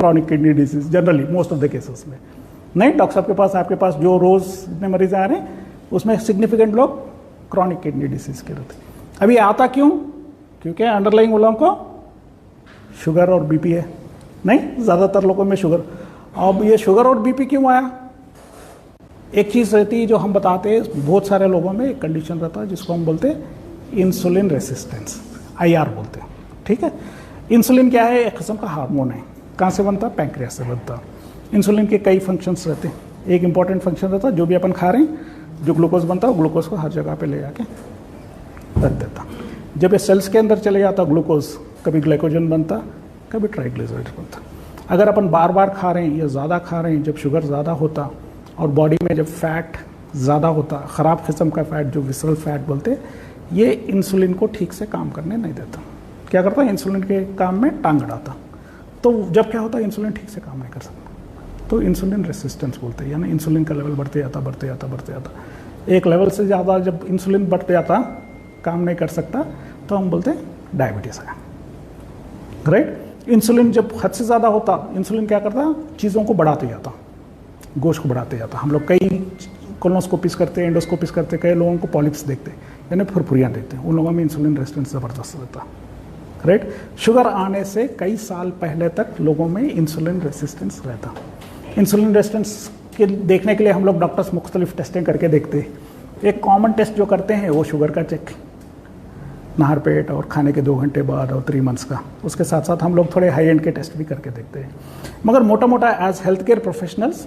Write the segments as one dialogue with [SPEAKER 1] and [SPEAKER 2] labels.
[SPEAKER 1] Chronic kidney disease generally most of the cases में। नहीं doctor साहब के पास, आपके पास जो रोज इतने मरीज आ रहे हैं उसमें सिग्निफिकेंट लोग क्रॉनिक किडनी डिजीज के रहते हैं। अभी आता क्यों? क्योंकि अंडरलाइंग लोगों को शुगर और बीपी है। नहीं, ज़्यादातर लोगों में शुगर। अब ये शुगर और बीपी क्यों आया? एक चीज़ रहती है जो हम बताते हैं, बहुत सारे लोगों में एक कंडीशन रहता है जिसको हम बोलते हैं इंसुलिन रेसिस्टेंस, IR बोलते हैं। ठीक है, इंसुलिन क्या है? एक किस्म का हार्मोन है। कहाँ से बनता है? पैंक्रियास से बनता है। इंसुलिन के कई फंक्शंस रहते हैं। एक इंपॉर्टेंट फंक्शन रहता है, जो भी अपन खा रहे हैं, जो ग्लूकोज बनता है, ग्लूकोज को हर जगह पे ले जाके रख देता। जब ये सेल्स के अंदर चले जाता ग्लूकोज, कभी ग्लाइकोजन बनता, कभी ट्राइग्लिसराइड्स बनता। अगर अपन बार बार खा रहे हैं या ज़्यादा खा रहे हैं, जब शुगर ज़्यादा होता और बॉडी में जब फैट ज़्यादा होता, ख़राब किस्म का फैट जो विसरल फैट बोलते, ये इंसुलिन को ठीक से काम करने नहीं देता। क्या करता है? इंसुलिन के काम में टांग अड़ाता। तो जब क्या होता है? इंसुलिन ठीक से काम नहीं कर सकता, तो इंसुलिन रेसिस्टेंस बोलते हैं। यानी इंसुलिन का लेवल बढ़ते जाता। एक लेवल से ज़्यादा जब इंसुलिन बढ़ते जाता, काम नहीं कर सकता, तो हम बोलते हैं डायबिटीज़ है। राइट? इंसुलिन जब हद से ज़्यादा होता, इंसुलिन क्या करता? चीज़ों को बढ़ाते जाता, गोश्त को बढ़ाते जाता। हम लोग कई कोलोनोस्कोपीज करते हैं, एंडोस्कोपीज करते हैं, कई लोगों को पॉलिप्स देखते हैं, यानी फुरफुरियाँ देखते हैं। उन लोगों में इंसुलिन रेजिस्टेंस ज़बरदस्त रहता। राइट? शुगर आने से कई साल पहले तक लोगों में इंसुलिन रेजिस्टेंस रहता। इंसुलिन रेजिस्टेंस के देखने के लिए हम लोग डॉक्टर्स मुख्तलिफ टेस्टिंग करके देखते हैं। एक कॉमन टेस्ट जो करते हैं वो शुगर का चेक, नहर पेट और खाने के 2 घंटे बाद और 3 मंथ्स का। उसके साथ साथ हम लोग थोड़े हाई एंड के टेस्ट भी करके देखते हैं। मगर मोटा मोटा एज हेल्थ केयर प्रोफेशनल्स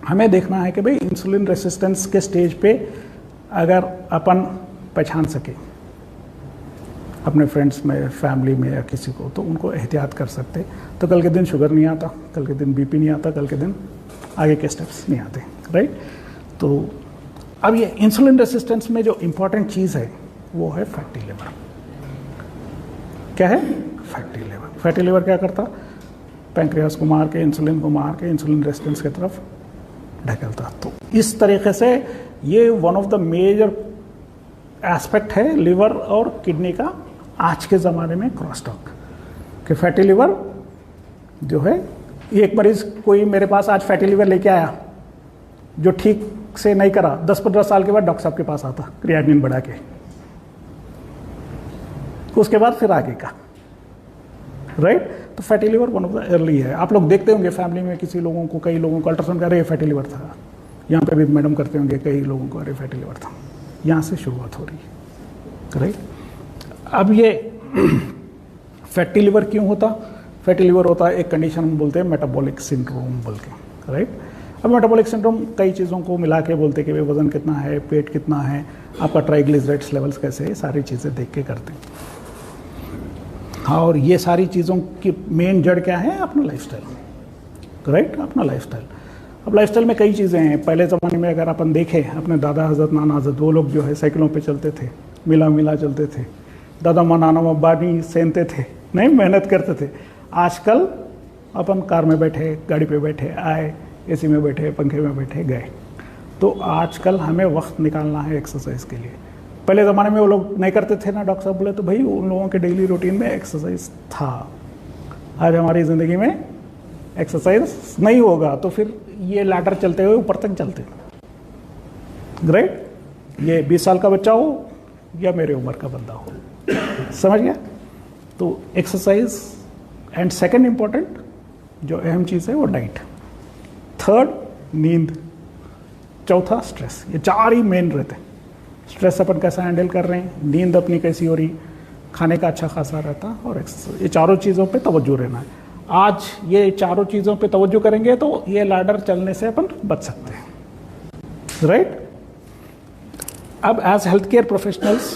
[SPEAKER 1] हमें देखना है कि भाई इंसुलिन रेसिस्टेंस के स्टेज पे अगर अपन पहचान सके अपने फ्रेंड्स में, फैमिली में या किसी को, तो उनको एहतियात कर सकते, तो कल के दिन शुगर नहीं आता, कल के दिन बीपी नहीं आता, कल के दिन आगे के स्टेप्स नहीं आते। राइट? तो अब ये इंसुलिन रेसिस्टेंस में जो इम्पॉर्टेंट चीज़ है वो है फैटी लिवर। क्या है? Fatty liver. फैटी लिवर क्या करता? पैंक्रियास को मार के, इंसुलिन को मार के इंसुलिन रेजिस्टेंस की तरफ ढकेलता। तो इस तरीके से ये one of the major aspect है लिवर और किडनी का आज के ज़माने में क्रॉस टॉक कि फैटी लिवर जो है, एक मरीज कोई मेरे पास आज फैटी लिवर लेके आया जो ठीक से नहीं करा, 10-15 साल के बाद डॉक्टर साहब के पास आता क्रिएटिनिन बढ़ा के, उसके बाद फिर आगे का। राइट? तो fatty liver one of the early है। आप लोग देखते होंगे फैमिली में किसी लोगों को, कई लोगों को अल्ट्रासाउंड कर रहे फैटी लिवर था। यहाँ पे भी मैडम करते होंगे, कई लोगों को अरे फैटी लिवर था। यहाँ से शुरुआत हो रही है। राइट? अब ये फैटी लिवर क्यों होता? फैटी लिवर होता है एक कंडीशन हम बोलते हैं मेटाबॉलिक सिंड्रोम बोल के। राइट? अब मेटाबॉलिक सिंड्रोम कई चीज़ों को मिला के बोलते हैं कि वजन कितना है, पेट कितना है, आपका ट्राइग्लिसराइड्स लेवल्स कैसे है, सारी चीज़ें देख के करते हैं। और ये सारी चीज़ों की मेन जड़ क्या है? अपना लाइफस्टाइल। राइट? अपना लाइफस्टाइल। अब लाइफस्टाइल में कई चीज़ें हैं। पहले ज़माने में अगर अपन देखें, अपने दादा हजरत, नाना हजरत, वो लोग जो है साइकिलों पे चलते थे, मिला चलते थे, दादा माँ नाना माँ बानी सेनते थे, नहीं मेहनत करते थे। आजकल अपन कार में बैठे, गाड़ी पे बैठे, आए, एसी में बैठे, पंखे में बैठे, गए। तो आजकल हमें वक्त निकालना है एक्सरसाइज के लिए। पहले ज़माने में वो लोग नहीं करते थे ना, डॉक्टर साहब बोले, तो भाई उन लोगों के डेली रूटीन में एक्सरसाइज था। आज हमारी ज़िंदगी में एक्सरसाइज नहीं होगा तो फिर ये लैडर चलते हुए ऊपर तक चलते। ग्रेट? ये 20 साल का बच्चा हो या मेरे उम्र का बंदा हो, समझ गया? तो एक्सरसाइज एंड सेकंड इंपॉर्टेंट जो अहम चीज़ है वो डाइट, थर्ड नींद, चौथा स्ट्रेस। ये 4 ही मेन रहते हैं। स्ट्रेस अपन कैसा हैंडल कर रहे हैं, नींद अपनी कैसी हो रही, खाने का अच्छा खासा रहता और एक्सरसाइज। ये 4 चीज़ों पे तवज्जो रहना है। आज ये 4 चीज़ों पे तवज्जो करेंगे तो ये लैडर चलने से अपन बच सकते हैं। राइट? अब एज हेल्थ केयर प्रोफेशनल्स,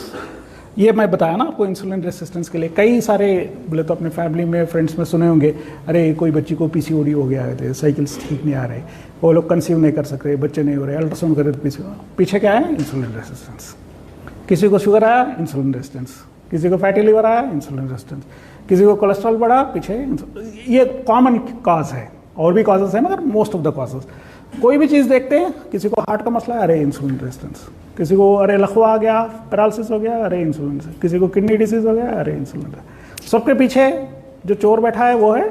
[SPEAKER 1] ये मैं बताया ना आपको इंसुलिन रेसिस्टेंस के लिए कई सारे, बोले तो अपने फैमिली में, फ्रेंड्स में सुने होंगे, अरे कोई बच्ची को पीसीओडी हो गया है, साइकिल्स ठीक नहीं आ रहे, वो लोग कंसीव नहीं कर सक रहे, बच्चे नहीं हो रहे, अल्ट्रासाउंड कर रहे, पीछे क्या है? Insulin resistance. किसी को शुगर आया, इंसुलिन रेसिस्टेंस। किसी को फैटी लिवर आया, इंसुलिन रेसिस्टेंस। किसी को कोलेस्ट्रॉल बढ़ा, पीछे। ये कॉमन कॉज है, और भी कॉजेज है मगर मोस्ट ऑफ द कॉजेज। कोई भी चीज़ देखते हैं, किसी को हार्ट का मसला है, अरे इंसुलिन रेजिस्टेंस। किसी को अरे लकवा आ गया, पैरालिसिस हो गया, अरे इंसुलिन। किसी को किडनी डिसीज हो गया, अरे इंसुलिन। सबके पीछे जो चोर बैठा है वो है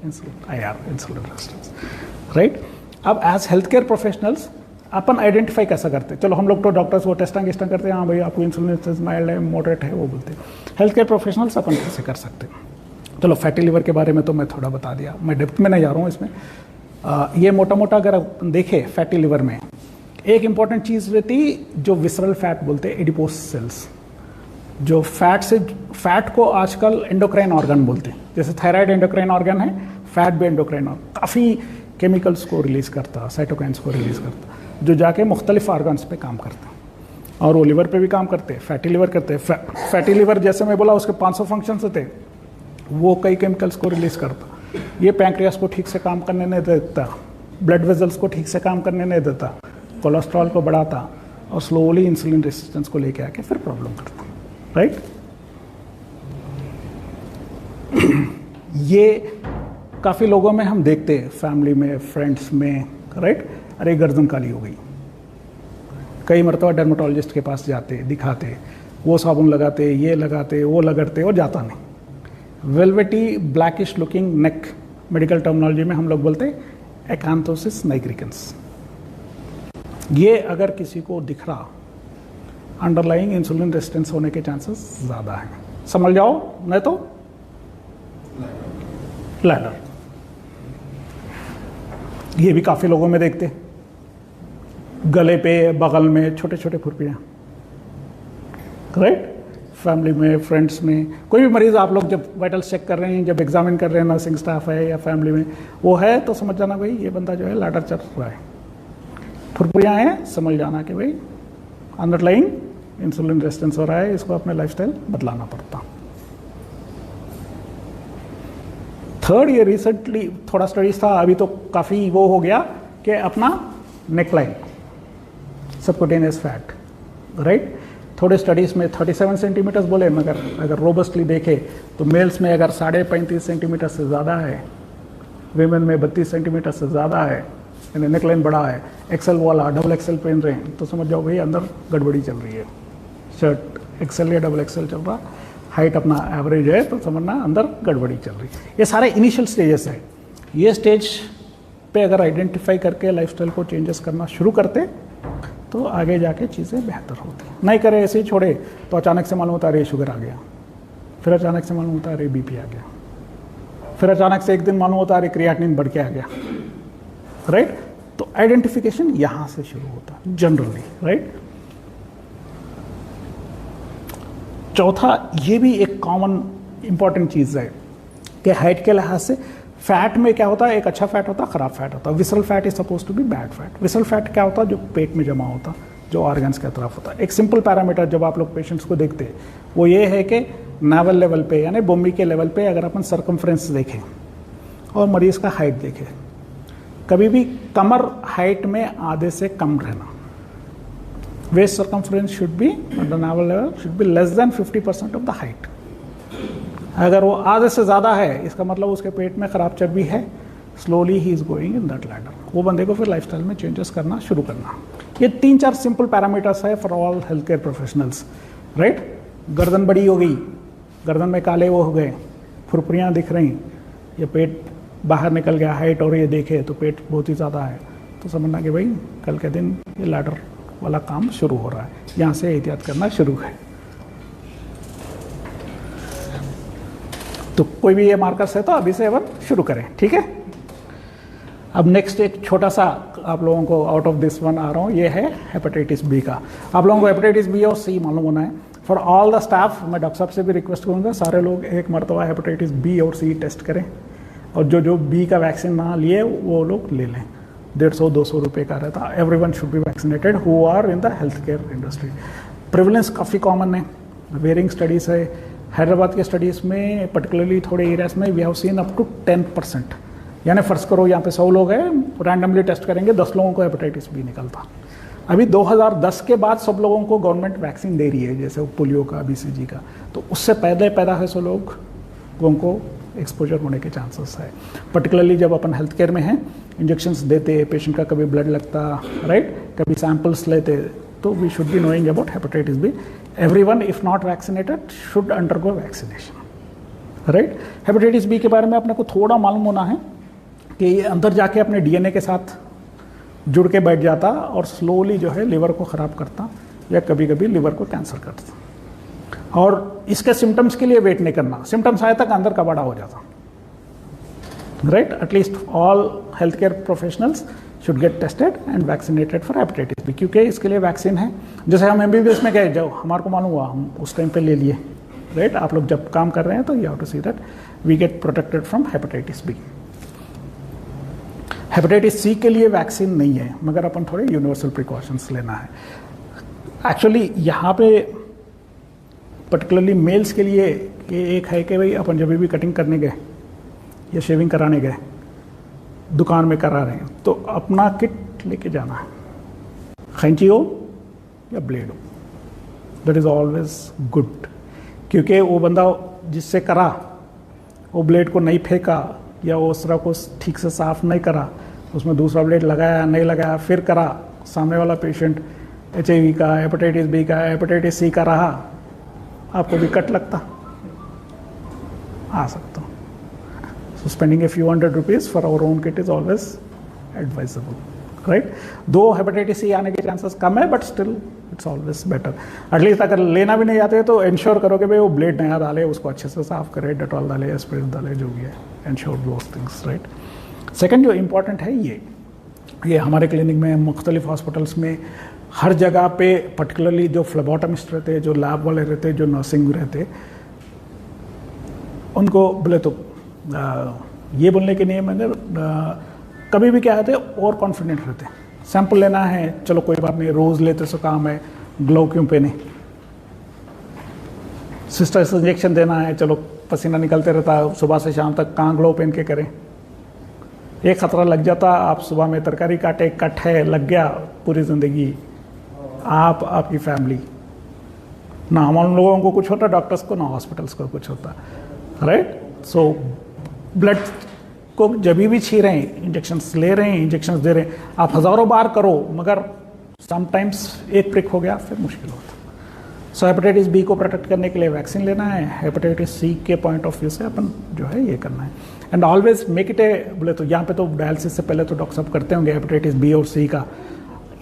[SPEAKER 1] insulin IR, insulin resistance, right. अब एज हेल्थ केयर प्रोफेशनल्स अपन आइडेंटिफाई कैसा करते हैं? चलो हम लोग तो डॉक्टर्स वो टेस्टिंग करते हैं, हाँ भाई आपको इंसुलिन रेजिस्टेंस माइल्ड है, मॉडरेट है, वो बोलते हैं। हेल्थ केयर प्रोफेशनल्स अपन कैसे कर सकते हैं? चलो फैटी लिवर के बारे में तो मैं थोड़ा बता दिया, मैं डेप्थ में नहीं जा रहा हूँ इसमें। ये मोटा मोटा अगर अपन देखें फैटी लिवर में एक इंपॉर्टेंट चीज़ रहती जो विसरल फैट बोलते हैं, एडिपोस सेल्स, जो फैट को आजकल एंडोक्राइन ऑर्गन बोलते हैं। जैसे थायराइड एंडोक्राइन ऑर्गन है, फैट भी एंडोक्राइन ऑर्गन, काफ़ी केमिकल्स को रिलीज करता, साइटोकाइंस को रिलीज करता, जो जाके मुख्तलिफ ऑर्गन्स पे काम करते हैं। और वो लिवर पे भी काम करते हैं, फैटी लिवर करते हैं। फैटी लिवर जैसे मैं बोला उसके 500 फंक्शंस होते हैं, वो कई केमिकल्स को रिलीज करता। ये पैंक्रियास को ठीक से काम करने नहीं देता, ब्लड वेजल्स को ठीक से काम करने नहीं देता, कोलेस्ट्रॉल को बढ़ाता और स्लोली इंसुलिन रेजिस्टेंस को लेके आके फिर प्रॉब्लम करता, राइट। ये काफ़ी लोगों में हम देखते हैं, फैमिली में, फ्रेंड्स में, राइट। अरे गर्दन काली हो गई, कई मरतबा डर्मेटोलॉजिस्ट के पास जाते, दिखाते, वो साबुन लगाते, ये लगाते, वो लगाते और जाता नहीं। वेलवेटी ब्लैकिश लुकिंग नेक, मेडिकल टर्मिनोलॉजी में हम लोग बोलते हैं एक्यांथोसिस नाइग्रिकेंस। ये अगर किसी को दिख रहा, अंडरलाइंग इंसुलिन रेजिस्टेंस होने के चांसेस ज़्यादा हैं। समझ जाओ, नहीं तो लैडर। ये भी काफ़ी लोगों में देखते, गले पे, बगल में छोटे छोटे खुरपियाँ, राइट। फैमिली में, फ्रेंड्स में, कोई भी मरीज़ आप लोग जब वाइटल्स चेक कर रहे हैं, जब एग्जामिन कर रहे हैं, नर्सिंग स्टाफ है या फैमिली में वो है, तो समझ जाना भाई ये बंदा जो है लैडर चल रहा है, खुरपियाँ हैं, समझ जाना कि भाई अंडरलाइंग इंसुलिन रेजिस्टेंस हो रहा है, इसको अपने लाइफस्टाइल बदलाना पड़ता। थर्ड, ये रिसेंटली थोड़ा स्टडीज था, अभी तो काफ़ी वो हो गया कि अपना नेकलाइन, सबक्यूटेनियस फैट, राइट। थोड़े स्टडीज़ में 37 सेंटीमीटर्स बोले, मगर अगर रोबस्टली देखे तो मेल्स में अगर 35.5 सेंटीमीटर से ज़्यादा है, वीमेन में 32 सेंटीमीटर से ज़्यादा है, यानी नेकलाइन बड़ा है, एक्सेल वाला डबल एक्सेल पहन रहे हैं, तो समझ जाओ भाई अंदर गड़बड़ी चल रही है। शर्ट एक्सेल या डबल एक्सेल चल रहा, हाइट अपना एवरेज है, तो समझना अंदर गड़बड़ी चल रही है। ये सारे इनिशियल स्टेजेस है। ये स्टेज पे अगर आइडेंटिफाई करके लाइफस्टाइल को चेंजेस करना शुरू करते तो आगे जाके चीज़ें बेहतर होती। नहीं करे ऐसे ही छोड़े तो अचानक से मालूम होता है अरे शुगर आ गया, फिर अचानक से मालूम होता है अरे बीपी आ गया, फिर अचानक से एक दिन मालूम होता है अरे क्रिएटिनिन बढ़ के आ गया, राइट। तो आइडेंटिफिकेशन यहाँ से शुरू होता है जनरली, राइट। चौथा, ये भी एक कॉमन इंपॉर्टेंट चीज़ है कि हाइट के लिहाज से फैट में क्या होता है, एक अच्छा फैट होता है, खराब फैट होता है। Visceral fat is suppose to be bad fat. Visceral fat क्या होता है, जो पेट में जमा होता, जो ऑर्गन्स के तरफ होता है। एक सिंपल पैरामीटर जब आप लोग पेशेंट्स को देखते हैं वो ये है कि नावल लेवल पे यानी बोमी के लेवल पे अगर अपन सर्कमफ्रेंस देखें और मरीज का हाइट देखें, कभी भी कमर हाइट में आधे से कम रहना। Waist circumference should be the navel level should be less than 50% of the height. अगर वो आधे से ज़्यादा है, इसका मतलब उसके पेट में खराब चर्बी है, slowly he is going in that ladder. वो बंदे को फिर लाइफस्टाइल में चेंजेस करना शुरू करना। ये 3-4 सिंपल पैरामीटर्स है for all health care professionals, right. गर्दन बड़ी हो गई, गर्दन में काले वो हो गए, फुरफुरियाँ दिख रही, ये पेट बाहर निकल गया, हाइट और ये देखे तो पेट बहुत ही ज़्यादा है, तो समझना कि भाई कल के दिन ये लैडर वाला काम शुरू हो रहा है, यहाँ से एहतियात करना शुरू है। तो कोई भी ये मार्कर्स है तो अभी से अपन शुरू करें, ठीक है। अब नेक्स्ट एक छोटा सा आप लोगों को आउट ऑफ दिस वन आ रहा हूँ, ये है हेपेटाइटिस बी का। आप लोगों को हेपेटाइटिस बी और सी मालूम होना है। फॉर ऑल द स्टाफ मैं डॉक्टर साहब से भी रिक्वेस्ट करूँगा, सारे लोग एक मरतबा हेपेटाइटिस बी और सी टेस्ट करें, और जो बी का वैक्सीन ना लिए वो लोग ले लें। 150-200 रुपये का रहता। Everyone should be vaccinated who are in the health care industry. Prevalence काफ़ी कॉमन है, वेरिंग स्टडीज़ है। हैदराबाद के स्टडीज़ में पर्टिकुलरली थोड़े एरियाज में we have seen up to 10%। यानी फ़र्ज़ करो यहाँ पे 100 लोग हैं, रैंडमली टेस्ट करेंगे, 10 लोगों को हेपेटाइटिस बी निकलता। अभी 2010 के बाद सब लोगों को गवर्नमेंट वैक्सीन दे रही है, जैसे पोलियो का, BCG का। तो उससे पहले पैदा है सो लोगों को एक्सपोजर होने के चांसेस है। पर्टिकुलरली जब अपन हेल्थ केयर में हैं, इंजेक्शंस देते, पेशेंट का कभी ब्लड लगता, राइट, कभी सैंपल्स लेते, तो we should be knowing about hepatitis B. Everyone if not vaccinated should undergo vaccination, right. Hepatitis B के बारे में अपने को थोड़ा मालूम होना है कि ये अंदर जाके अपने डीएनए के साथ जुड़ के बैठ जाता और स्लोली जो है लिवर को ख़राब करता या कभी कभी लिवर को कैंसर करता। और इसके सिम्टम्स के लिए वेट नहीं करना, सिम्टम्स आए तक अंदर कबाड़ा हो जाता। Right, at least all health care professionals should get tested and vaccinated for hepatitis B, क्योंकि इसके लिए वैक्सीन है। जैसे हम एमबीबीएस में गए, जब हमारे को मालूम हुआ हम उस टाइम पे ले लिए। राइट, आप लोग जब काम कर रहे हैं तो you have to see that we get protected from hepatitis B. Hepatitis C के लिए वैक्सीन नहीं है, मगर अपन थोड़े यूनिवर्सल प्रिकॉशंस लेना है। एक्चुअली यहाँ पे पर्टिकुलरली मेल्स के लिए एक है कि भाई अपन जब भी कटिंग करने गए या शेविंग कराने गए, दुकान में करा रहे हैं, तो अपना किट लेके जाना है, खैंची हो या ब्लेड हो, दैट इज़ ऑलवेज गुड। क्योंकि वो बंदा जिससे करा वो ब्लेड को नहीं फेंका या वो उस तरह को ठीक से साफ नहीं करा, उसमें दूसरा ब्लेड लगाया नहीं लगाया, फिर करा, सामने वाला पेशेंट HIV का, हेपेटाइटिस बी का, हेपेटाइटिस सी का रहा, आपको भी कट लगता आ सकता। So spending a few hundred rupees for our own kit is always advisable, right? दो हेपेटाइटिस सी आने के चांसेस कम है, but still it's always better. At least अगर लेना भी नहीं आते तो इंश्योर करो कि भाई वो ब्लेड नया डाले, उसको अच्छे से साफ करे, डेटॉल डाले, एस्पिरिन डाले, जो भी है, ensure those things, right. Second जो इम्पॉर्टेंट है, ये हमारे क्लिनिक में, मुख्तलिफ हॉस्पिटल्स में, हर जगह पे पर्टिकुलरली जो फ्लेबोटमिस्ट रहते, जो लैब वाले रहते, जो नर्सिंग रहते, उनको बोले तो ये बोलने के नहीं, मगर कभी भी क्या होते और कॉन्फिडेंट रहते। सैंपल लेना है, चलो कोई बात नहीं, रोज़ लेते सो काम है, ग्लव क्यों पहने। सिस्टर्स इंजेक्शन देना है, चलो पसीना निकलते रहता है सुबह से शाम तक, कहाँ ग्लव पहन के करें। एक खतरा लग जाता, आप सुबह में तरकारी काटे, कट है, लग गया, पूरी ज़िंदगी आप, आपकी फैमिली, ना हम लोगों को कुछ होता, डॉक्टर्स को, ना हॉस्पिटल्स को कुछ होता, राइट। सो ब्लड को जब भी छी रहे हैं, इंजेक्शंस ले रहे हैं, इंजेक्शंस दे रहे हैं, आप हज़ारों बार करो, मगर समटाइम्स एक प्रिक हो गया फिर मुश्किल होता। सो हेपेटाइटिस बी को प्रोटेक्ट करने के लिए वैक्सीन लेना है, हेपेटाइटिस सी के पॉइंट ऑफ व्यू से अपन जो है ये करना है। एंड ऑलवेज मेक इट ए, बोले तो यहाँ पे तो डायलिसिस से पहले तो डॉक्टर साहब करते होंगे हेपेटाइटिस बी और सी का।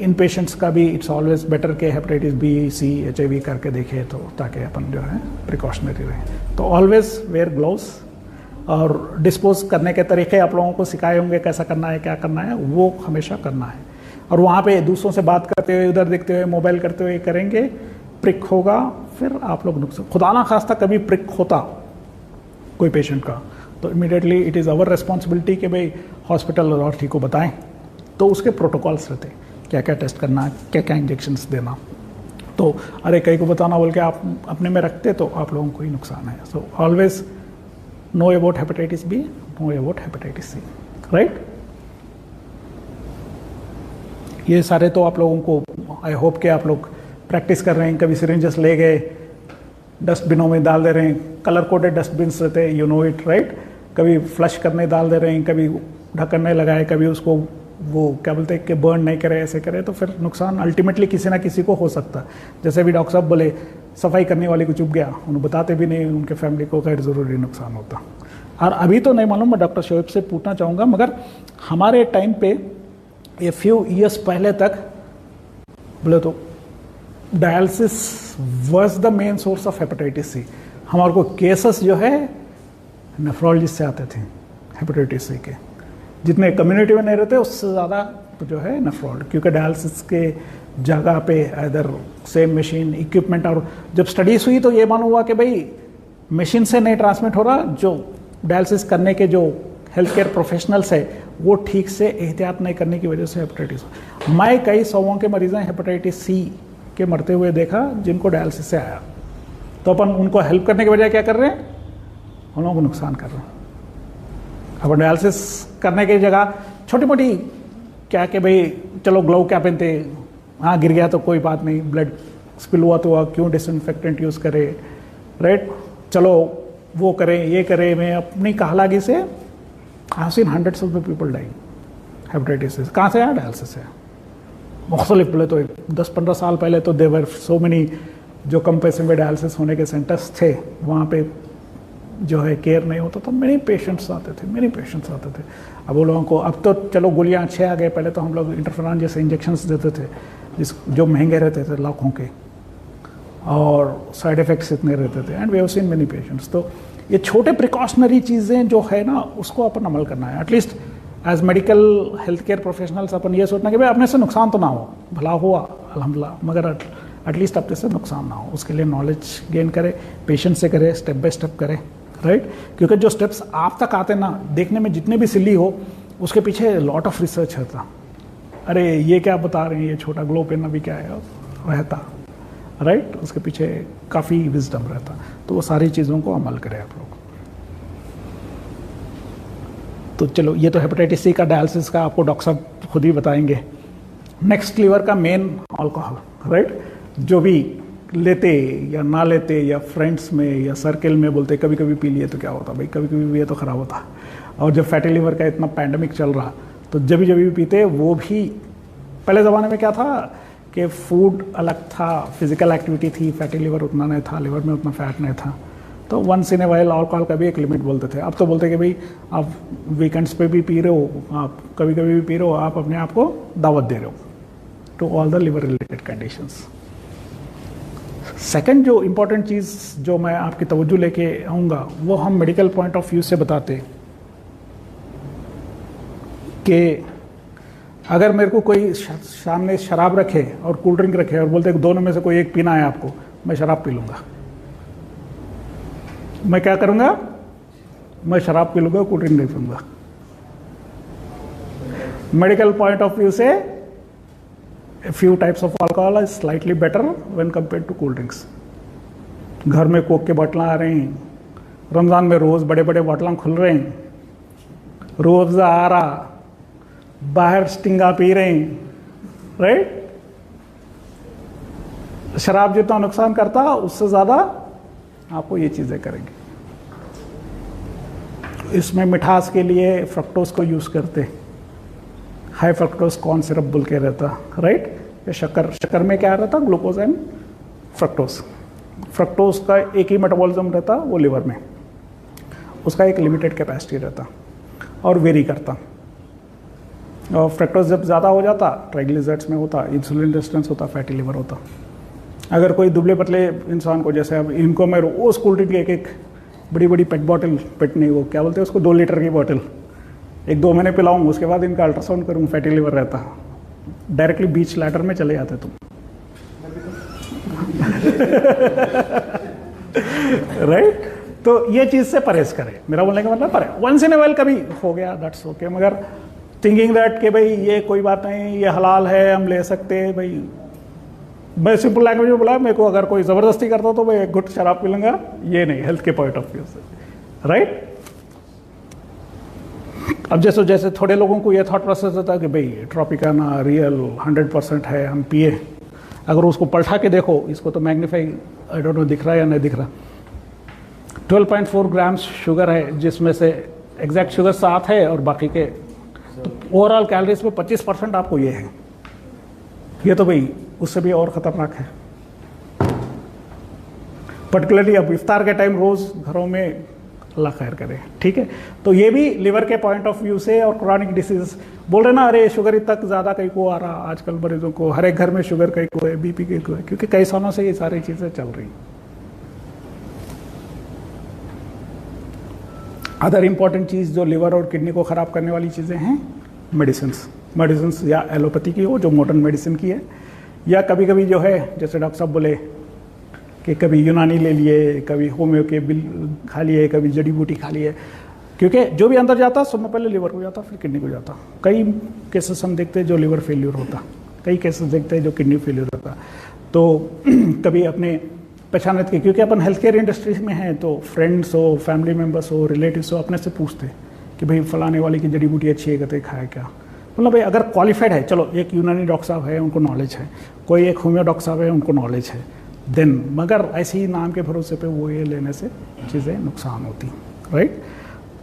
[SPEAKER 1] इन पेशेंट्स का भी इट्स ऑलवेज बेटर के हेपेटाइटिस बी, सी, HIV करके देखे, तो ताकि अपन जो है प्रिकॉशनरी रहे। तो ऑलवेज वेयर ग्लोव्स, और डिस्पोज करने के तरीके आप लोगों को सिखाए होंगे, कैसा करना है, क्या करना है, वो हमेशा करना है। और वहाँ पे दूसरों से बात करते हुए, उधर देखते हुए, मोबाइल करते हुए करेंगे, प्रिक होगा, फिर आप लोग नुकसान, खुदा ना खास्ता कभी प्रिक होता कोई पेशेंट का, तो immediately it is our responsibility कि भाई हॉस्पिटल अथॉरिटी को बताएं। तो उसके प्रोटोकॉल्स रहते, क्या क्या टेस्ट करना, क्या क्या इंजेक्शंस देना। तो अरे कहीं को बताना बोल के आप अपने में रखते तो आप लोगों को ही नुकसान है। So always know about hepatitis B, know about hepatitis C, right. ये सारे तो आप लोगों को आई होप के आप लोग प्रैक्टिस कर रहे हैं। कभी सिरिंजेस ले गए, डस्टबिनों में डाल दे रहे हैं, कलर कोडेड डस्टबिन्स रहते हैं, यू नो इट, राइट। कभी फ्लश करने डाल दे रहे हैं, कभी ढक्कन नहीं लगाए, कभी उसको वो क्या बोलते हैं कि बर्न नहीं करे, ऐसे करे, तो फिर नुकसान अल्टीमेटली किसी ना किसी को हो सकता है। जैसे भी डॉक्टर साहब बोले सफाई करने वाले को चुप गया, उन्हें बताते भी नहीं, उनके फैमिली को गैर ज़रूरी नुकसान होता। और अभी तो नहीं मालूम, मैं डॉक्टर शोएब से पूछना चाहूँगा, मगर हमारे टाइम पे ये फ्यू ईयर्स पहले तक बोले तो dialysis was the main source of hepatitis C. हमारे को केसेस जो है नेफ्रोलॉजिस्ट से आते थे हेपेटाइटिस सी के, जितने कम्युनिटी में नहीं रहते उससे ज़्यादा तो जो है नेफ्रोल, क्योंकि डायलिसिस के जगह पे इधर सेम मशीन इक्विपमेंट। और जब स्टडीज हुई तो ये मालूम हुआ कि भाई मशीन से नहीं ट्रांसमिट हो रहा, जो डायलिसिस करने के जो हेल्थ केयर प्रोफेशनल्स है वो ठीक से एहतियात नहीं करने की वजह से हेपेटाइटिस। मैं कई सौों के मरीज़ें हेपेटाइटिस सी के मरते हुए देखा जिनको डायलिसिस से आया। तो अपन उनको हेल्प करने के बजाय क्या कर रहे हैं, उन लोगों को नुकसान कर रहे हैं। अपन डायलिसिस करने की जगह छोटी मोटी क्या कि भाई चलो ग्लव क्या पहनते, हाँ गिर गया तो कोई बात नहीं, ब्लड स्पिल हुआ तो क्यों डिसइंफेक्टेंट यूज़ करे, राइट, चलो वो करें ये करें। मैं अपनी कहलागी से I have seen hundreds of the people dying hepatitis से। कहाँ से आया, डायलिसिस से। मुख्तलिफ पहले तो 10-15 साल पहले तो देवर सो मेनी जो कम पैसे में डायलिसिस होने के सेंटर्स थे, वहाँ पे जो है केयर नहीं होता था, मेनी पेशेंट्स आते थे। अब वो लोगों को, अब तो चलो गोलियां अच्छे आ गए, पहले तो हम लोग इंटरफेरॉन जैसे इंजेक्शंस देते थे जो महंगे रहते थे लाखों के, और साइड इफ़ेक्ट्स इतने रहते थे, and we have seen many patients. तो ये छोटे प्रिकॉशनरी चीज़ें जो है ना, उसको अपन अमल करना है। At least as medical health care professionals अपन ये सोचना कि भाई अपने से नुकसान तो ना हो, भला हुआ अल्हम्दुलिल्लाह, मगर एटलीस्ट अपने से नुकसान ना हो, उसके लिए नॉलेज गेन करें, पेशेंस से करें, स्टेप बाय स्टेप करें, राइट। क्योंकि जो स्टेप्स आप तक आते ना, देखने में जितने भी सिली हो, उसके पीछे लॉट ऑफ रिसर्च रहता। अरे ये क्या बता रहे हैं, ये छोटा ग्लो पेन अभी क्या है रहता, राइट, उसके पीछे काफ़ी विजडम रहता। तो वो सारी चीज़ों को अमल करें आप लोग। तो चलो, ये तो हेपेटाइटिस सी का, डायलिसिस का आपको डॉक्टर साहब खुद ही बताएंगे। नेक्स्ट लीवर का मेन अल्कोहल, राइट, जो भी लेते या ना लेते या फ्रेंड्स में या सर्कल में बोलते कभी कभी पी लिए तो क्या होता, भाई कभी कभी पिए तो ख़राब होता। और जब फैटी लीवर का इतना पैंडमिक चल रहा, तो जब भी पीते, वो भी पहले ज़माने में क्या था कि फूड अलग था, फिजिकल एक्टिविटी थी, फैटी लीवर उतना नहीं था, लिवर में उतना फैट नहीं था, तो once in a while alcohol का भी एक लिमिट बोलते थे। अब तो बोलते कि भाई आप वीकेंड्स पे भी पी रहे हो, आप कभी कभी भी पी रहे हो, आप अपने आप को दावत दे रहे हो to all the liver related conditions. Second जो इम्पोर्टेंट चीज़ जो मैं आपकी तवज्जो लेके आऊँगा, वो हम मेडिकल पॉइंट ऑफ व्यू से बताते कि अगर मेरे को कोई सामने शराब रखे और कोल्ड ड्रिंक रखे और बोलते दोनों में से कोई एक पीना है आपको, मैं शराब पी लूँगा। मैं क्या करूँगा, मैं शराब पी लूँगा, कोल्ड ड्रिंक नहीं पीऊँगा। मेडिकल पॉइंट ऑफ व्यू से a few types of alcohol is slightly better when compared to cool drinks. घर में कोक के बॉटल आ रहे हैं, रमज़ान में रोज़ बड़े बड़े बॉटल खुल रहे हैं, रोज़ आ रहा, बाहर स्टिंगा पी रहे हैं, राइट। शराब जितना नुकसान करता, उससे ज़्यादा आपको ये चीज़ें करेंगे। इसमें मिठास के लिए फ्रक्टोज को यूज़ करते, हाई फ्रक्टोज कॉर्न सिरप बोल के रहता, राइट। शक्कर में क्या रहता, ग्लूकोज एंड फ्रक्टोज। फ्रक्टोज का एक ही मेटाबॉलिज्म रहता, वो लिवर में, उसका एक लिमिटेड कैपेसिटी रहता और वेरी करता। और फ्रक्टोज जब ज़्यादा हो जाता, ट्राइग्लिसराइड्स में होता, इंसुलिन रेजिस्टेंस होता, फैटी लिवर होता। अगर कोई दुबले पतले इंसान को, जैसे अब इनको मैं रोज़ कोल्ड ड्रिंक एक बड़ी बड़ी पेट बॉटल, पेट नहीं, वो क्या बोलते हैं उसको, 2 लीटर की बॉटल 1-2 महीने पिलाऊँ, उसके बाद इनका अल्ट्रासाउंड करूँ, फैटी लिवर रहता, डायरेक्टली बीच लैडर में चले जाते तुम, राइट। तो ये चीज़ से परहेज करें, मेरा बोलने का मतलब परहेज, वंस इन ए वाइल कभी हो गया, दैट्स ओके, मगर थिंकिंग दैट कि भाई ये कोई बात नहीं, ये हलाल है, हम ले सकते हैं, भाई मैं सिंपल लैंग्वेज में बोला, मेरे को अगर कोई ज़बरदस्ती करता तो मैं एक घुट शराब पी लूँगा, ये नहीं, हेल्थ के पॉइंट ऑफ व्यू से, राइट। अब जैसे थोड़े लोगों को ये थॉट प्रोसेस होता है कि भाई ट्रॉपिकाना रियल 100% है, हम पिए। अगर उसको पलटा के देखो, इसको तो मैग्नीफाई, आई डोंट नो दिख रहा है या नहीं दिख रहा, 12.4 ग्राम्स शुगर है, जिसमें से एग्जैक्ट शुगर 7 है और बाकी के, तो ओवरऑल कैलोरीज में 25% आपको ये है। ये तो भाई उससे भी और ख़तरनाक है। पर्टिकुलरली अब इफ्तार के टाइम रोज़ घरों में, अल्लाह खैर करे, ठीक है। तो ये भी लिवर के पॉइंट ऑफ व्यू से, और क्रॉनिक डिसीज बोल रहे ना, अरे शुगर तक ज़्यादा कहीं को आ रहा, आजकल मरीजों को हर एक घर में शुगर कहीं को है, बीपी कहीं को है, क्योंकि कई सालों से ये सारी चीज़ें चल रही। अदर इम्पॉर्टेंट चीज़ जो लिवर और किडनी को ख़राब करने वाली चीज़ें हैं, मेडिसिन या एलोपैथी की हो, जो मॉडर्न मेडिसिन की है, या कभी कभी जो है, जैसे डॉक्टर साहब बोले कि कभी यूनानी ले लिए, कभी होम्यो के बिल खा लिए, कभी जड़ी बूटी खा लिए, क्योंकि जो भी अंदर जाता सब में पहले लिवर को जाता, फिर किडनी को जाता। कई केसेस हम देखते हैं जो लिवर फेल्यूर होता, कई केसेस देखते हैं जो किडनी फेल्यूर होता। तो कभी अपने पहचानत के, क्योंकि अपन हेल्थ केयर इंडस्ट्री में हैं, तो फ्रेंड्स हो, फैमिली मेम्बर्स हो, रिलेटिव्स हो, अपने से पूछते कि भाई फलाने वाली की जड़ी बूटी अच्छी है, कहते खाए क्या। मतलब भाई अगर क्वालिफाइड है, चलो एक यूनानी डॉक्टर साहब है, उनको नॉलेज है, कोई एक होम्यो डॉक्टर साहब है, उनको नॉलेज है, देन, मगर ऐसे ही नाम के भरोसे पे वो ये लेने से चीज़ें नुकसान होती, राइट।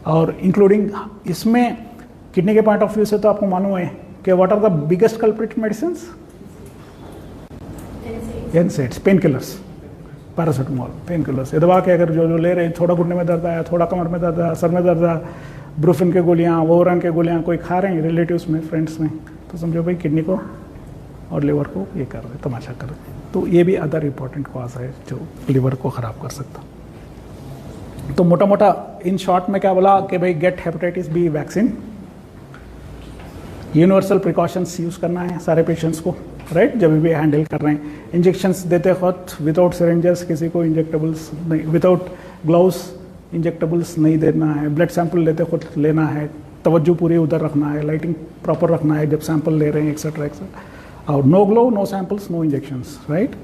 [SPEAKER 1] और इंक्लूडिंग इसमें किडनी के पॉइंट ऑफ व्यू से तो आपको मालूम है कि what are the biggest culprit medicines, NSAIDs, pain killers, paracetamol, pain killers, ये दवा के अगर जो ले रहे हैं, थोड़ा घुटने में दर्द आया, थोड़ा कमर में दर्द आया, सर में दर्द आया, ब्रूफिन के गोलियाँ, वोरन के गोलियाँ कोई खा रहे हैं रिलेटिव्स में, फ्रेंड्स में, तो समझो भाई किडनी को और लिवर को ये कर रहे, तमाशा कर रहे। तो ये भी अदर इम्पॉर्टेंट कॉज है जो लिवर को ख़राब कर सकता। तो मोटा मोटा इन शॉर्ट में क्या बोला कि भाई get hepatitis B vaccine, universal precautions use करना है सारे पेशेंट्स को, राइट, जब भी हैंडल कर रहे हैं। इंजेक्शंस देते वक्त विदाउट सिरेंजर्स किसी को इंजेक्टेबल्स नहीं, विदाउट ग्लव्स इंजेक्टेबल्स नहीं देना है। ब्लड सैंपल लेते वक्त लेना है, तवज्जो पूरी उधर रखना है, लाइटिंग प्रॉपर रखना है जब सैंपल ले रहे हैं, एक्सेट्रा एक्सेट्रा। और no glove, no samples, no injections, right.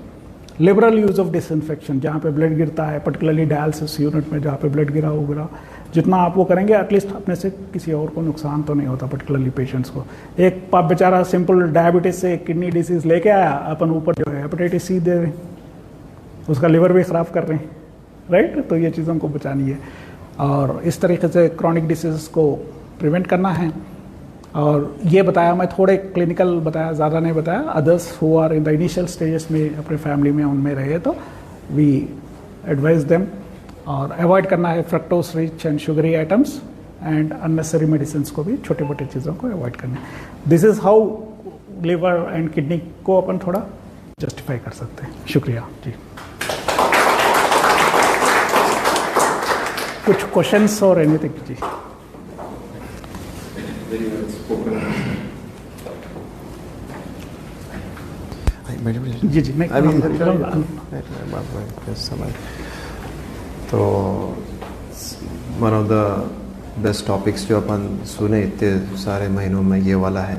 [SPEAKER 1] Liberal use of disinfection, जहाँ पे ब्लड गिरता है, पर्टिकुलरली डायलिसिस यूनिट में जहाँ पे ब्लड गिरा हो गिरा, जितना आप वो करेंगे एटलीस्ट अपने से किसी और को नुकसान तो नहीं होता, पर्टिकुलरली पेशेंट्स को। एक पाप बेचारा सिंपल डायबिटीज से किडनी डिसीज लेके आया, अपन ऊपर जो है हेपेटाइटिस सी दे रहे हैं, उसका लिवर भी ख़राब कर रहे हैं, राइट। तो ये चीज़ों को बचानी है और इस तरीके से क्रॉनिक डिसीज़ को प्रिवेंट करना है। और ये बताया मैं, थोड़े क्लिनिकल बताया, ज़्यादा नहीं बताया। Others who are in the initial stages में अपने फैमिली में उनमें रहे तो वी एडवाइज देम। और अवॉइड करना है fructose rich and sugary items and unnecessary medicine को भी, छोटी मोटी चीज़ों को अवॉइड करना है। This is how liver and kidney को अपन थोड़ा जस्टिफाई कर सकते हैं। शुक्रिया जी। कुछ क्वेश्चंस और एनीथिंग जी? जी जी, मैं
[SPEAKER 2] तो one of the best topics जो अपन सुने इतने सारे महीनों में ये वाला है,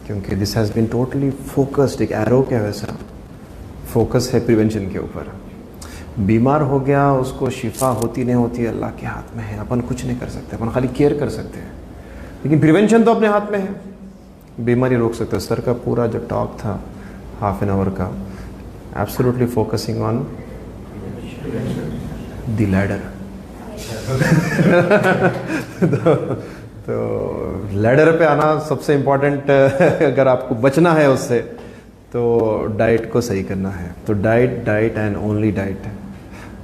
[SPEAKER 2] क्योंकि this has been totally focused, एक एरो के वैसा फोकस है प्रिवेंशन के ऊपर। बीमार हो गया, उसको शिफा होती नहीं होती अल्लाह के हाथ में है, अपन कुछ नहीं कर सकते, अपन खाली केयर कर सकते हैं, लेकिन प्रिवेंशन तो अपने हाथ में है, बीमारी रोक सकते हैं। सर का पूरा जो टॉक था हाफ एन आवर का, absolutely focusing on the ladder. तो लैडर पे आना सबसे इम्पोर्टेंट। अगर आपको बचना है उससे तो डाइट को सही करना है। तो डाइट एंड ओनली डाइट।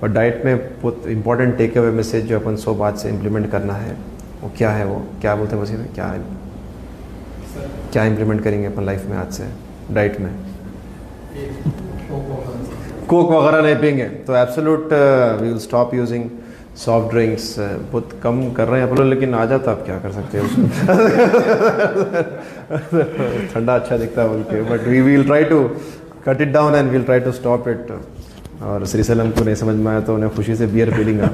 [SPEAKER 2] और डाइट में बहुत इंपॉर्टेंट टेक अवे मैसेज जो अपन 100 बात से इम्प्लीमेंट करना है वो क्या है, वो क्या बोलते हैं वसीम, क्या इम्प्लीमेंट करेंगे अपन लाइफ में आज से डाइट में? कोक वगैरह नहीं पियेंगे तो absolute we will stop using soft drinks. बहुत कम कर रहे हैं अपन लोग, लेकिन आ जाता आप क्या कर सकते हैं उसमें। ठंडा अच्छा दिखता है बोल के, but we will try to cut it down and we'll try to stop it. और श्री सलम को नहीं समझ में आया तो उन्हें खुशी से बियर पी लेंगे,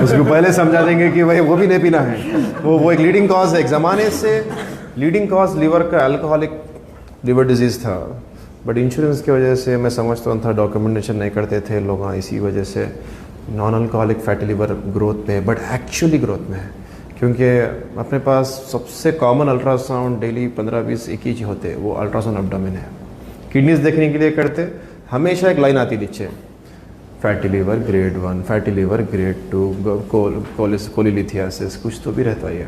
[SPEAKER 2] उसको पहले समझा देंगे कि भाई वो भी नहीं पीना है। वो एक लीडिंग कॉज है, एक ज़माने से लीडिंग कॉज लिवर का अल्कोहलिक लिवर डिजीज़ था, बट इंश्योरेंस की वजह से मैं समझता था डॉक्यूमेंटेशन नहीं करते थे लोग, इसी वजह से non alcoholic fatty liver growth पे, बट एक्चुअली ग्रोथ में है। क्योंकि अपने पास सबसे कॉमन अल्ट्रासाउंड डेली 15-20 एक ही होते, वो अल्ट्रासाउंड एब्डोमेन है। किडनीज देखने के लिए करते, हमेशा एक लाइन आती नीचे, fatty liver grade 1, fatty liver grade 2, कोलिलिथियासिस, कुछ तो भी रहता ही है।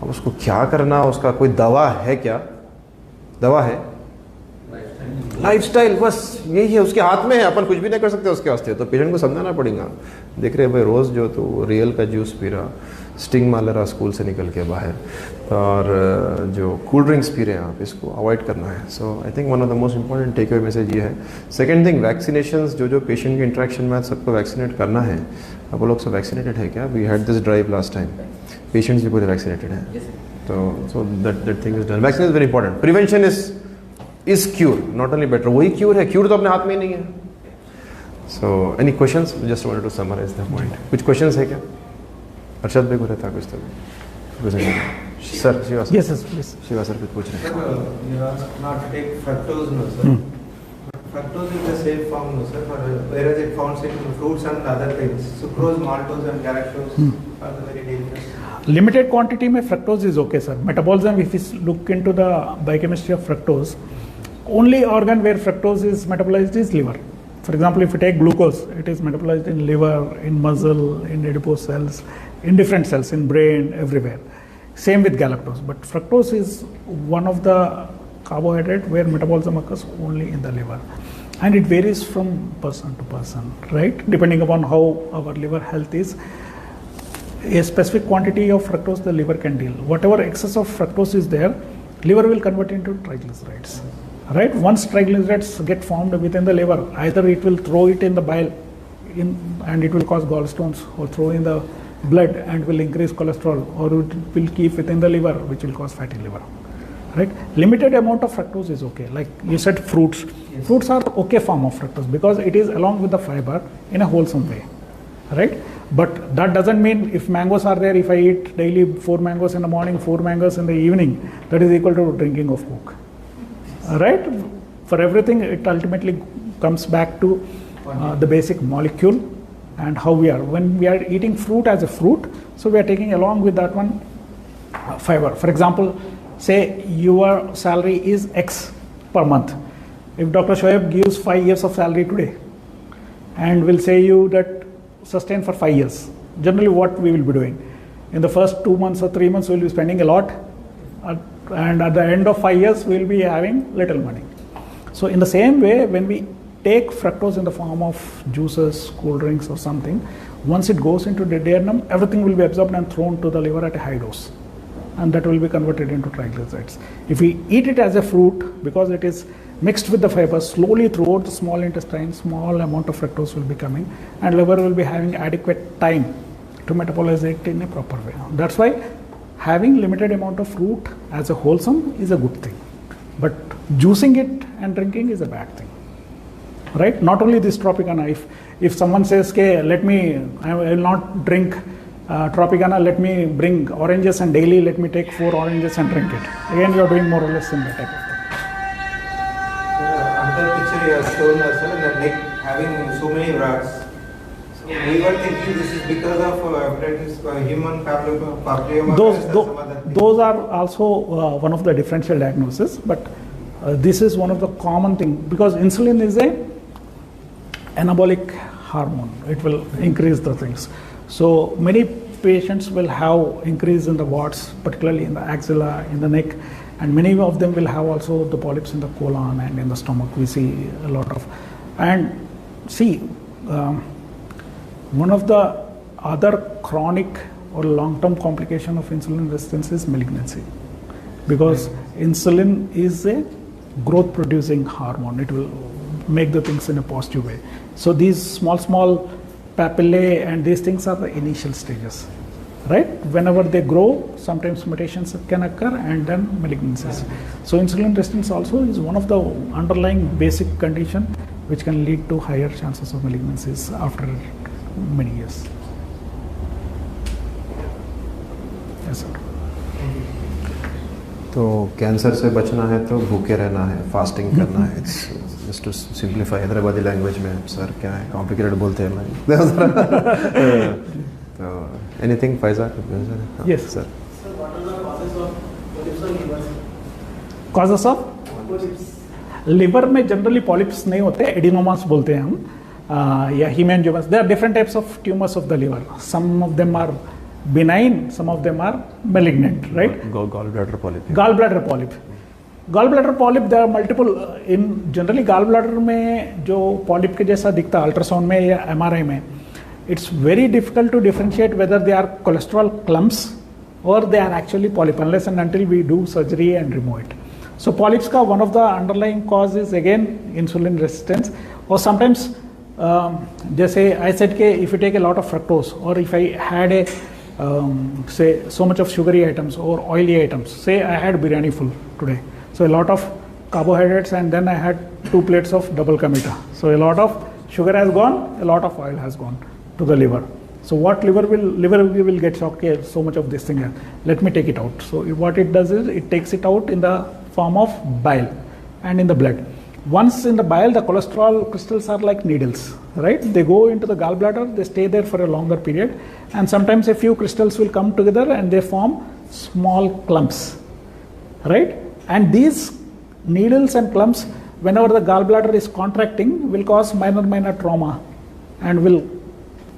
[SPEAKER 2] अब उसको क्या करना, उसका कोई दवा है क्या? दवा है लाइफस्टाइल, बस यही है, उसके हाथ में है, अपन कुछ भी नहीं कर सकते उसके वास्ते। तो पेशेंट को समझाना पड़ेगा। देख रहे भाई रोज़ जो तो रियल का जूस पी रहा, स्टिंग मार ले रहा स्कूल से निकल के बाहर, और जो कूल ड्रिंक्स पी रहे हैं आप, इसको अवॉइड करना है। So I think one of the most important take away message ये है। सेकेंड थिंग, वैक्सीनेशंस, जो पेशेंट के इंटरेक्शन में सबको वैक्सीनेट करना है। अब वो लोग सब वैक्सीनेटेड है क्या? We had this drive last time, patients भी पूरे वैक्सीनेटेड हैं। तो so that thing is done. Vaccine is very important. Prevention is cure, not only better. वही क्यूर है, क्यूर तो अपने हाथ में ही नहीं है। So any questions? Just wanted to summarize the point. कुछ क्वेश्चंस है क्या? अरशद भाई को रहता कुछ तो sir, Shiva sir,
[SPEAKER 1] yes please.
[SPEAKER 2] Shiva sir कुछ पूछ रहे हैं।
[SPEAKER 3] Not to take fructose, no sir. Fructose is a safe form, no sir, whereas it found in fruits and other things. Sucrose, maltose and galactose are the very dangerous.
[SPEAKER 1] Limited quantity में fructose is okay, sir. Metabolism, if you look into the biochemistry of fructose, only organ where fructose is metabolized is liver. For example, if you take glucose, it is metabolized in liver, in muscle, in adipose cells, in different cells, in brain, everywhere. Same with galactose. But fructose is one of the carbohydrate where metabolism occurs only in the liver. and it varies from person to person, right? Depending upon how our liver health is, a specific quantity of fructose the liver can deal. Whatever excess of fructose is there, liver will convert into triglycerides, right? Once triglycerides get formed within the liver, either it will throw it in the bile and it will cause gallstones, or throw in the blood and will increase cholesterol, or it will keep within the liver, which will cause fatty liver, right? Limited amount of fructose is okay. Like you said, fruits. Yes. Fruits are okay form of fructose because it is along with the fiber in a wholesome way, right? But that doesn't mean if mangoes are there, if I eat daily 4 mangoes in the morning, 4 mangoes in the evening, that is equal to drinking of Coke, right? For everything, it ultimately comes back to the basic molecule and how we are. When we are eating fruit as a fruit, so we are taking along with that one fiber. For example, say your salary is X per month. If Dr. Shoaib gives 5 years of salary today and will say you that sustain for 5 years, generally what we will be doing? In the first 2 months or 3 months, we will be spending a lot, and at the end of 5 years, we will be having little money. So in the same way, when we take fructose in the form of juices, cool drinks or something, once it goes into the duodenum, everything will be absorbed and thrown to the liver at a high dose, and that will be converted into triglycerides. If we eat it as a fruit, because it is mixed with the fiber, slowly throughout the small intestine, small amount of fructose will be coming, and liver will be having adequate time to metabolize it in a proper way. That's why having limited amount of fruit as a wholesome is a good thing, but juicing it and drinking is a bad thing, right? Not only this Tropicana. If someone says, okay, I will not drink Tropicana, let me bring oranges and daily let me take 4 oranges and drink it. Again, you are doing more or less similar type of thing.
[SPEAKER 3] Another picture you have shown us, the neck having so many rods. So we were thinking this is because of human papilloma.
[SPEAKER 1] Those are also one of the differential diagnoses, but this is one of the common thing, because insulin is a anabolic hormone. It will increase the things. So many patients will have increase in the warts, particularly in the axilla, in the neck, and many of them will have also the polyps in the colon and in the stomach. We see a lot of, and see, one of the other chronic or long-term complication of insulin resistance is malignancy, because insulin is a growth-producing hormone. It will make the things in a positive way. So these small papillae and these things are the initial stages, right? Whenever they grow, sometimes mutations can occur and then malignancies. So insulin resistance also is one of the underlying basic condition which can lead to higher chances of malignancies after many years. Yes, sir.
[SPEAKER 2] तो cancer से बचना है तो भूखे रहना है, fasting करना है. Just to simplify Hyderabadi language में, सर क्या है, कॉम्प्लिकेटेड बोलते हैं मैं. तो anything Faiza?
[SPEAKER 1] Yes sir. Causes of liver में जनरली पॉलिप्स नहीं होते, एडिनोमास बोलते हैं हम, या hemangiomas. There are different types of tumours of the liver. Some of them are benign, some of them are malignant, right?
[SPEAKER 2] Gallbladder polyp.
[SPEAKER 1] Gallbladder polyp. Gallbladder polyp, there are multiple. In generally gallbladder में जो polyp के जैसा दिखता है ultrasound में या MRI में, it's very difficult to differentiate whether they are cholesterol clumps or they are actually polyp unless and until we do surgery and remove it. So polyps का one of the underlying cause is again insulin resistance, or sometimes जैसे I said के if you take a lot of fructose, or if I had a say so much of sugary items or oily items, say I had biryani full today, so a lot of carbohydrates, and then I had 2 plates of double ka meetha, so a lot of sugar has gone, a lot of oil has gone to the liver. So what liver will get shocked, okay, so much of this thing, let me take it out. So what it does is it takes it out in the form of bile and in the blood. Once in the bile, the cholesterol crystals are like needles, right? They go into the gallbladder, they stay there for a longer period, and sometimes a few crystals will come together and they form small clumps, right? And these needles and clumps, whenever the gallbladder is contracting, will cause minor trauma and will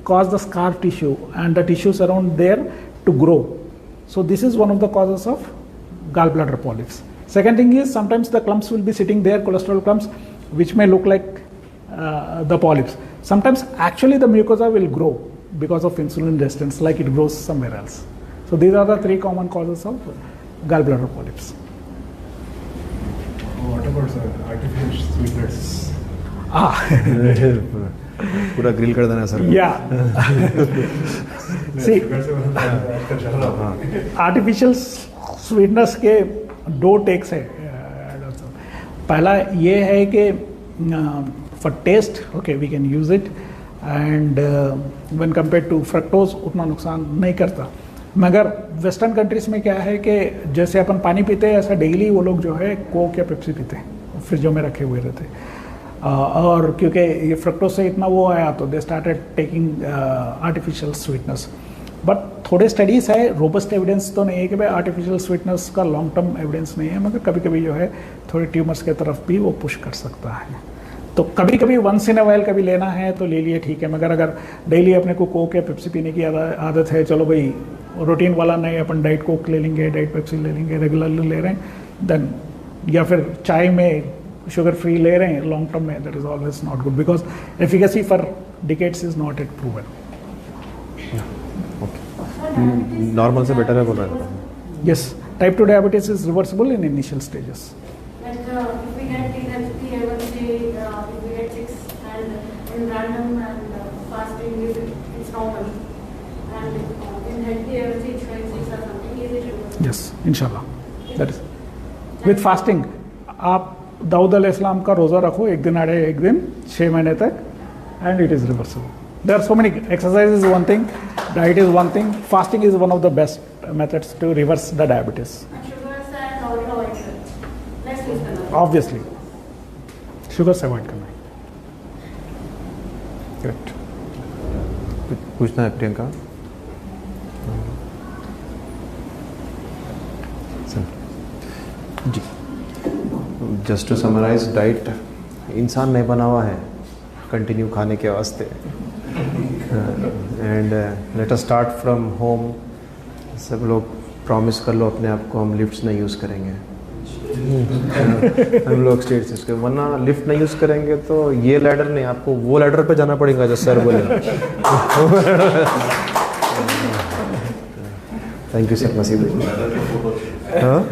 [SPEAKER 1] cause the scar tissue and the tissues around there to grow. So this is one of the causes of gallbladder polyps. Second thing is sometimes the clumps will be sitting there, cholesterol clumps, which may look like the polyps. Sometimes actually the mucosa will grow because of insulin resistance, like it grows somewhere else. So these are the 3 common causes of gallbladder polyps.
[SPEAKER 4] What about artificial sweeteners?
[SPEAKER 2] पूरा grill कर देना sir.
[SPEAKER 1] Yeah. See, artificial sweetness के 2 टेक्स है. पहला ये है कि for taste okay we can use it and when compare to fructose उतना नुकसान नहीं करता. मगर वेस्टर्न कंट्रीज में क्या है कि जैसे अपन पानी पीते हैं ऐसा डेली वो लोग जो है कोक या पेप्सी पीते हैं, फ्रिजों में रखे हुए रहते हैं. और क्योंकि ये फ्रक्टोज से इतना वो आया तो they started taking artificial sweetness. But थोड़े स्टडीज़ है, रोबस्ट एविडेंस तो नहीं है कि भाई आर्टिफिशियल स्वीटनेस का लॉन्ग टर्म एविडेंस नहीं है, मगर कभी कभी जो है थोड़े ट्यूमर्स के तरफ भी वो पुश कर सकता है. तो कभी कभी वंस इन अ वाइल कभी लेना है तो ले लिए ठीक है, मगर अगर डेली अपने को कोक या पेप्सी पीने की आदत है, चलो भाई रूटीन वाला नहीं, अपन डाइट कोक ले लेंगे, डाइट पेप्सी ले लेंगे, रेगुलरली ले रहे हैं देन, या फिर चाय में शुगर फ्री ले रहे हैं लॉन्ग टर्म में, that is always not good because efficacy for decades is not at proven.
[SPEAKER 2] Normal से बेटर है बोल रहा है.
[SPEAKER 1] Yes, type 2 diabetes is reversible in initial stages.
[SPEAKER 5] Like if we get T-H-P, A1C, if we get 6 and in random and fasting, it's normal. And in healthy A1C, it's like 6 or something, is it reversible?
[SPEAKER 1] Yes, inshallah. That is. With fasting, आप दाऊद अलैहिस्सलाम का रोज़ा रखो एक दिन आड़े एक दिन 6 महीने तक and it is reversible. There are so many. Exercise is one thing, diet is one thing, fasting is one of the best methods to reverse the diabetes.
[SPEAKER 5] And sugars and oil avoid it. Let's use the number.
[SPEAKER 1] Obviously, sugar से avoid करना है. Correct.
[SPEAKER 2] कुछ पूछना है प्रियंका? जी. Just to summarise, diet इंसान नहीं बना हुआ है कंटिन्यू खाने के वास्ते. And let us start from home. सब लोग प्रॉमिस कर लो अपने आप को, हम लिफ्ट्स नहीं यूज़ करेंगे. हम लोग स्टेट्स यूज़ करें, वरना लिफ्ट नहीं यूज़ करेंगे तो ये लैडर नहीं, आपको वो लैडर पे जाना पड़ेगा जो सर बोले. थैंक यू सर, नसीब. हाँ.